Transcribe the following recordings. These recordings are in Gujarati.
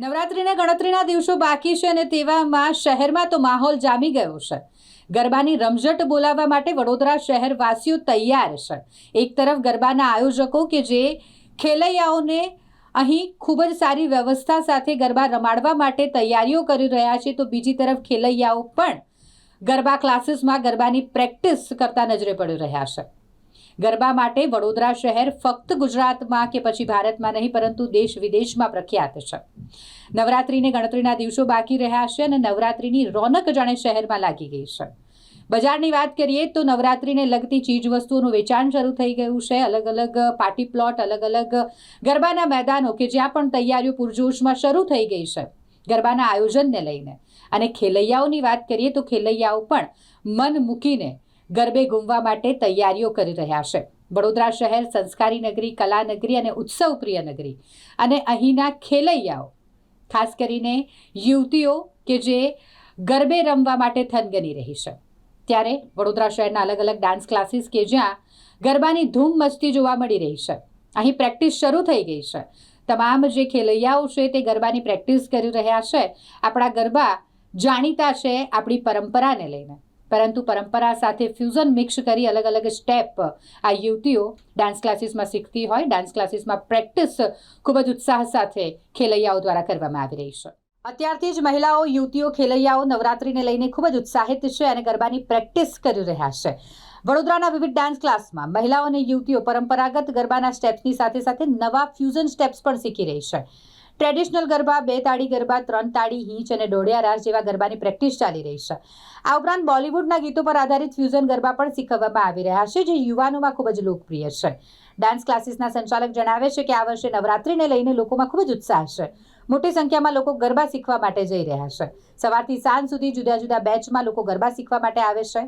નવરાત્રિના ગણતરીના દિવસો બાકી છે અને તેવામાં શહેરમાં તો માહોલ જામી ગયો છે। ગરબાની રમઝટ બોલાવવા માટે વડોદરા શહેરવાસીઓ તૈયાર છે। એક તરફ ગરબાના આયોજકો કે જે ખેલૈયાઓને અહીં ખૂબ જ સારી વ્યવસ્થા સાથે ગરબા રમાડવા માટે તૈયારીઓ કરી રહ્યા છે, તો બીજી તરફ ખેલૈયાઓ પણ ગરબા ક્લાસીસમાં ગરબાની પ્રેક્ટિસ કરતા નજરે પડી રહ્યા છે। ગરબા માટે વડોદરા શહેર ફક્ત ગુજરાતમાં કે પછી ભારતમાં નહીં પરંતુ દેશ વિદેશમાં પ્રખ્યાત છે। નવરાત્રિને ગણતરીના દિવસો બાકી રહ્યા છે અને નવરાત્રિની રોનક જાણે શહેરમાં લાગી ગઈ છે। બજારની વાત કરીએ તો નવરાત્રિને લગતી ચીજ વસ્તુઓનું વેચાણ શરૂ થઈ ગયું છે। અલગ અલગ પાર્ટી પ્લોટ, અલગ અલગ ગરબાના મેદાનો કે જ્યાં પણ તૈયારીઓ પૂરજોશમાં શરૂ થઈ ગઈ છે ગરબાના આયોજનને લઈને। અને ખેલૈયાઓની વાત કરીએ તો ખેલૈયાઓ પણ મન મૂકીને ગરબે ઘૂમવા માટે તૈયારીઓ કરી રહ્યા છે। વડોદરા શહેર સંસ્કારી નગરી, કલા નગરી અને ઉત્સવ પ્રિય નગરી, અને અહીંના ખેલૈયાઓ ખાસ કરીને યુવતીઓ કે જે ગરબે રમવા માટે થનગની રહી છે, ત્યારે વડોદરા શહેરના અલગ અલગ ડાન્સ ક્લાસીસ કે જ્યાં ગરબાની ધૂમ મસ્તી જોવા મળી રહી છે, અહીં પ્રેક્ટિસ શરૂ થઈ ગઈ છે। તમામ જે ખેલૈયાઓ છે તે ગરબાની પ્રેક્ટિસ કરી રહ્યા છે। આપણા ગરબા જાણીતા છે આપણી પરંપરાને લઈને, પરંતુ પરંપરા સાથે ફ્યુઝન મિક્સ કરી અલગ અલગ સ્ટેપ આ યુવતીઓ ડાન્સ ક્લાસીસમાં શીખતી હોય। ડાન્સ ક્લાસીસમાં પ્રેક્ટિસ ખૂબ જ ઉત્સાહ સાથે ખેલૈયાઓ દ્વારા કરવામાં આવી રહી છે। અત્યારથી જ મહિલાઓ, યુવતીઓ, ખેલૈયાઓ નવરાત્રિને લઈને ખૂબ જ ઉત્સાહિત છે અને ગરબાની પ્રેક્ટિસ કરી રહ્યા છે। વડોદરાના વિવિધ ડાન્સ ક્લાસમાં મહિલાઓ અને યુવતીઓ પરંપરાગત ગરબાના સ્ટેપ્સની સાથે સાથે નવા ફ્યુઝન સ્ટેપ્સ પણ શીખી રહી છે। ટ્રેડિશનલ ગરબા, 2 તાળી ગરબા, 3 તાળી, હીંચ અને દોઢિયા રાસ જેવા ગરબાની પ્રેક્ટિસ ચાલી રહી છે। આ ઉપરાંત બોલિવૂડના ગીતો પર આધારિત ફ્યુઝન ગરબા પણ શીખવવામાં આવી રહ્યા છે, જે યુવાનોમાં ખૂબ જ લોકપ્રિય છે। ડાન્સ ક્લાસીસના સંચાલક જણાવે છે કે આ વર્ષે નવરાત્રિને લઈને લોકોમાં ખૂબ જ ઉત્સાહ છે। મોટી સંખ્યામાં લોકો ગરબા શીખવા માટે જઈ રહ્યા છે। સવારથી સાંજ સુધી જુદા જુદા બેચમાં લોકો ગરબા શીખવા માટે આવે છે।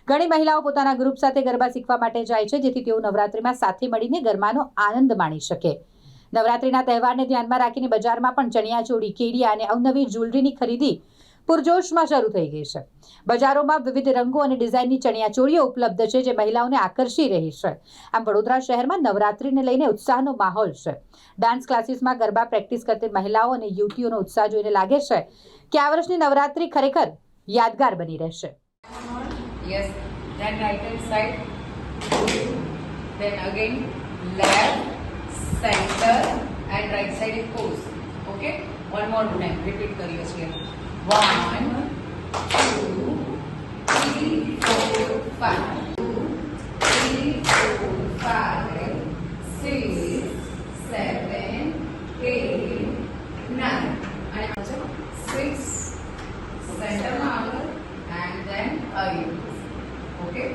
ઘણી મહિલાઓ પોતાના ગ્રુપ સાથે ગરબા શીખવા માટે જાય છે, જેથી તેઓ નવરાત્રિમાં સાથે મળીને ગરબાનો આનંદ માણી શકે। નવરાત્રિના તહેવારને ધ્યાનમાં રાખીને બજારમાં પણ ચણિયાચોળી, કેડિયા અને અવનવી જ્વેલરીની ખરીદી પૂરજોશમાં શરૂ થઈ ગઈ છે। બજારોમાં વિવિધ રંગો અને ડિઝાઇનની ચણિયાચોળીઓ ઉપલબ્ધ છે, જે મહિલાઓને આકર્ષી રહી છે। આમ વડોદરા શહેરમાં નવરાત્રિને લઈને ઉત્સાહનો માહોલ છે। ડાન્સ ક્લાસીસમાં ગરબા પ્રેક્ટિસ કરતી મહિલાઓ અને યુવતીઓનો ઉત્સાહ જોઈને લાગે છે કે આ વર્ષની નવરાત્રિ ખરેખર યાદગાર બની રહેશે। Yes, then right hand side, then again left, center and right side it goes. Okay, one more time, repeat करिए इसलिए 1 2 3 4 5 3 4 5 6 7 8 9 and 6 center में आगे and then again. Okay,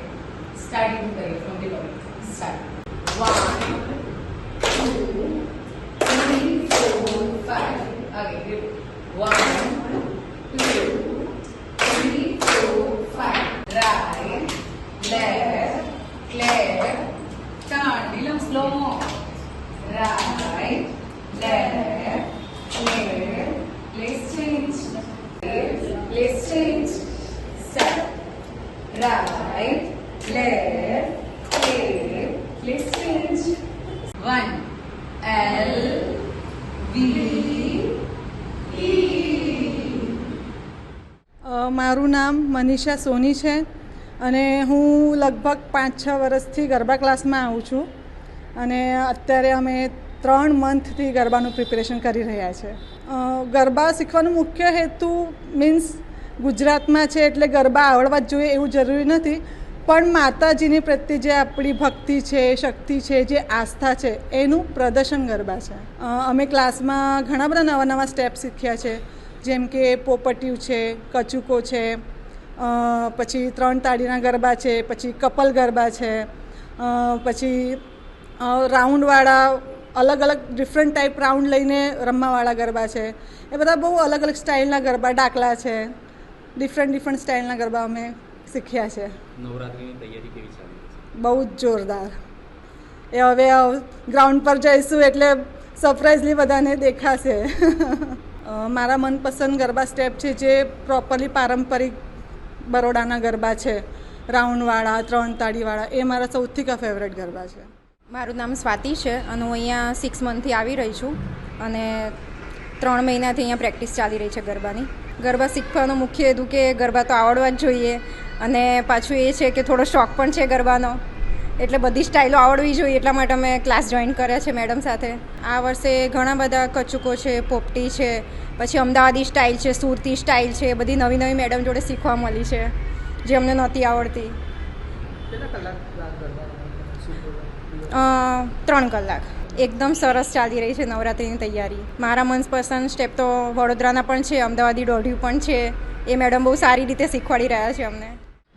starting करिए from the bottom. Start 1 2 3 4 5 again. 1 2 3 4 5 right, left, left, turn, Nilam slow mo. Right, left, left, let's change. Let's change. Start. Right, left, left, let's change. 1 L V E. મારું નામ મનીષા સોની છે અને હું લગભગ 5-6 વર્ષથી ગરબા ક્લાસમાં આવું છું અને અત્યારે અમે 3 મંથથી ગરબાનું પ્રિપેરેશન કરી રહ્યા છે। ગરબા શીખવાનો મુખ્ય હેતુ મીન્સ ગુજરાતમાં છે એટલે ગરબા આવડવા જ જોઈએ એવું જરૂરી નથી, પણ માતાજીની પ્રત્યે જે આપણી ભક્તિ છે, શક્તિ છે, જે આસ્થા છે એનું પ્રદર્શન ગરબા છે। અમે ક્લાસમાં ઘણા બધા નવા નવા સ્ટેપ શીખ્યા છે, જેમ કે પોપટિયું છે, કચુકો છે, પછી 3 તાળીના ગરબા છે, પછી કપલ ગરબા છે, પછી રાઉન્ડવાળા અલગ અલગ ડિફરન્ટ ટાઈપ રાઉન્ડ લઈને રમવાવાળા ગરબા છે। એ બધા બહુ અલગ અલગ સ્ટાઇલના ગરબા, ડાકલા છે, ડિફરન્ટ સ્ટાઇલના ગરબા અમે શીખ્યા છે। નવરાત્રિની તૈયારી કેવી ચાલે છે? બહુ જ જોરદાર। એ હવે ગ્રાઉન્ડ પર જઈશું એટલે સરપ્રાઇઝલી બધાને દેખાશે। મારા મનપસંદ ગરબા સ્ટેપ છે જે પ્રોપરલી પારંપરિક બરોડાના ગરબા છે, રાઉન્ડવાળા, 3 તાળીવાળા, એ મારા સૌથી ફેવરેટ ગરબા છે। મારું નામ સ્વાતિ છે અને હું અહીંયા 6 મંથથી આવી રહી છું અને 3 મહિનાથી અહીંયા પ્રેક્ટિસ ચાલી રહી છે ગરબાની. ગરબા શીખવાનો મુખ્ય હેતુ કે ગરબા તો આવડવા જ જોઈએ અને પાછું એ છે કે થોડો શોખ પણ છે ગરબાનો, એટલે બધી સ્ટાઇલો આવડવી જોઈએ, એટલા માટે અમે ક્લાસ જોઈન કર્યા છે મેડમ સાથે. આ વર્ષે ઘણા બધા કચુકો છે, પોપટી છે, પછી અમદાવાદી સ્ટાઇલ છે, સુરતી સ્ટાઇલ છે, બધી નવી નવી મેડમ જોડે શીખવા મળી છે જે અમને નહોતી આવડતી. 3 કલાક એકદમ સરસ ચાલી રહી છે નવરાત્રિની તૈયારી. મારા મનપસંદ સ્ટેપ તો વડોદરાના પણ છે, અમદાવાદી દોઢિયું પણ છે. એ મેડમ બહુ સારી રીતે શીખવાડી રહ્યા છે અમને.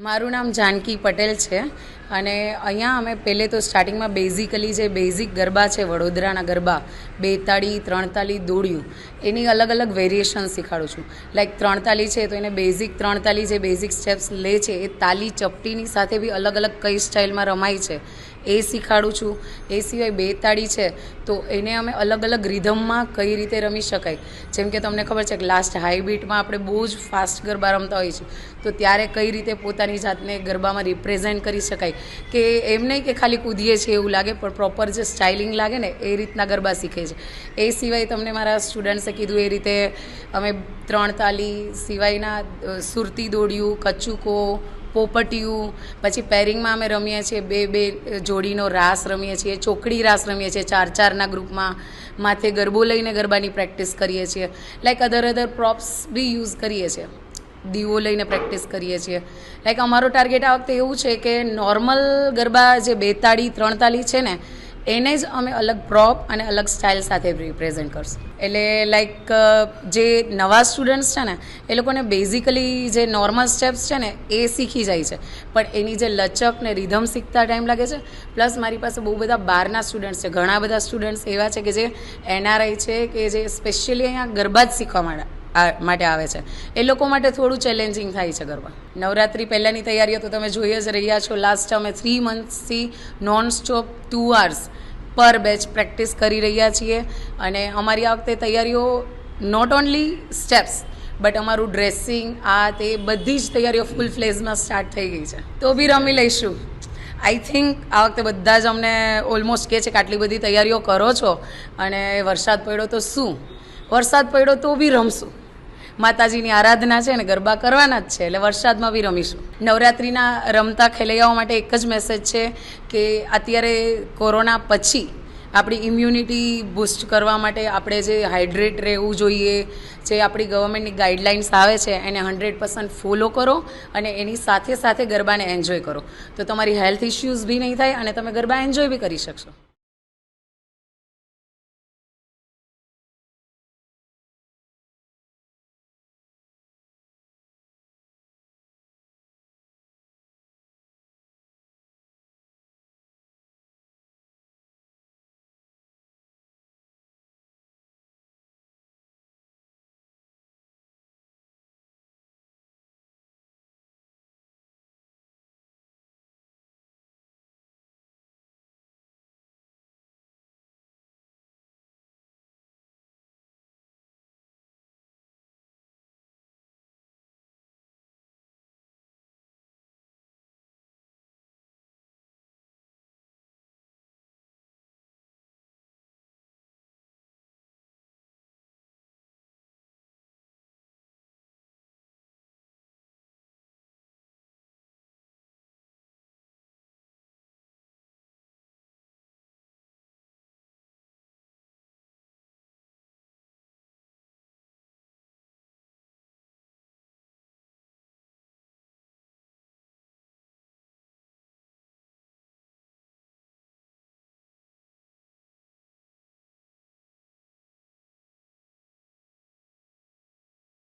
મારું નામ જાનકી પટેલ છે અને અહીંયા અમે પહેલે તો સ્ટાર્ટિંગમાં બેઝિકલી જે બેઝિક ગરબા છે વડોદરાના ગરબા, 2 તાળી, 3 તાળી, દોડિયું, એની અલગ અલગ વેરિએશન શીખવાડું છું. લાઈક 3 તાળી છે તો એને બેઝિક 3 તાળી જે બેઝિક સ્ટેપ્સ લે છે એ તાળી ચપટીની સાથે બી અલગ અલગ કઈ સ્ટાઇલમાં રમાય છે એ શીખવાડું છું. એ સિવાય 2 તાળી છે તો એને અમે અલગ અલગ રિધમમાં કઈ રીતે રમી શકાય, જેમ કે તમને ખબર છે કે લાસ્ટ હાઈ બીટમાં આપણે બહુ જ ફાસ્ટ ગરબા રમતા હોઈએ છીએ, તો ત્યારે કઈ રીતે પોતાની જાતને ગરબામાં રિપ્રેઝેન્ટ કરી શકાય, કે એમ નહીં કે ખાલી કૂદીએ છીએ એવું લાગે, પણ પ્રોપર જે સ્ટાઇલિંગ લાગે ને એ રીતના ગરબા શીખે છે. એ સિવાય તમને મારા સ્ટુડન્ટ્સે કીધું એ રીતે અમે 3 તાળી સિવાયના સુરતી દોડિયું, કચુકો, પોપટિયું, પછી પેરિંગમાં અમે રમીએ છીએ 2 જોડીનો રાસ રમીએ છીએ, ચોકડી રાસ રમીએ છીએ 4-4ના ગ્રુપમાં, માથે ગરબો લઈને ગરબાની પ્રેક્ટિસ કરીએ છીએ. લાઈક અધર પ્રોપ્સ બી યુઝ કરીએ છીએ, દીવો લઈને પ્રેક્ટિસ કરીએ છીએ. લાઈક અમારો ટાર્ગેટ આ વખતે એવું છે કે નોર્મલ ગરબા જે 2 તાળી 3 તાળી છે ને એને જ અમે અલગ પ્રોપ અને અલગ સ્ટાઇલ સાથે રિપ્રેઝેન્ટ કરશું. એટલે લાઈક જે નવા સ્ટુડન્ટ્સ છે ને એ લોકોને બેઝિકલી જે નોર્મલ સ્ટેપ્સ છે ને એ શીખી જાય છે, પણ એની જે લચક ને રિધમ શીખતા ટાઈમ લાગે છે. પ્લસ મારી પાસે બહુ બધા બહારના સ્ટુડન્ટ્સ છે, ઘણા બધા સ્ટુડન્ટ્સ એવા છે કે જે NRI છે, કે જે સ્પેશિયલી અહીંયા ગરબા જ શીખવા માટે આવે છે. એ લોકો માટે થોડું ચેલેન્જિંગ થાય છે ગરબા. નવરાત્રિ પહેલાંની તૈયારીઓ તો તમે જોઈ જ રહ્યા છો. લાસ્ટ અમે 3 મંથ્સથી નોન સ્ટોપ 2 hours પર બેચ પ્રેક્ટિસ કરી રહ્યા છીએ અને અમારી આ વખતે તૈયારીઓ નોટ ઓનલી સ્ટેપ્સ બટ અમારું ડ્રેસિંગ આ તે બધી જ તૈયારીઓ ફૂલ ફ્લેઝમાં સ્ટાર્ટ થઈ ગઈ છે. તો બી રમી લઈશું. આઈ થિંક આ વખતે બધા જ અમને ઓલમોસ્ટ કહે છે કે આટલી બધી તૈયારીઓ કરો છો અને વરસાદ પડ્યો તો શું, વરસાદ પડ્યો તો બી રમશું. માતાજીની આરાધના છે ને ગરબા કરવાના જ છે, એટલે વરસાદમાં બી રમીશું. નવરાત્રિના રમતા ખેલૈયાઓ માટે એક જ મેસેજ છે કે અત્યારે કોરોના પછી આપણી ઇમ્યુનિટી બૂસ્ટ કરવા માટે આપણે જે હાઇડ્રેટ રહેવું જોઈએ, જે આપણી ગવર્મેન્ટની ગાઈડલાઇન્સ આવે છે એને 100% ફોલો કરો અને એની સાથે સાથે ગરબાને એન્જોય કરો, તો તમારી હેલ્થ ઇશ્યુઝ બી નહીં થાય અને તમે ગરબા એન્જોય બી કરી શકશો.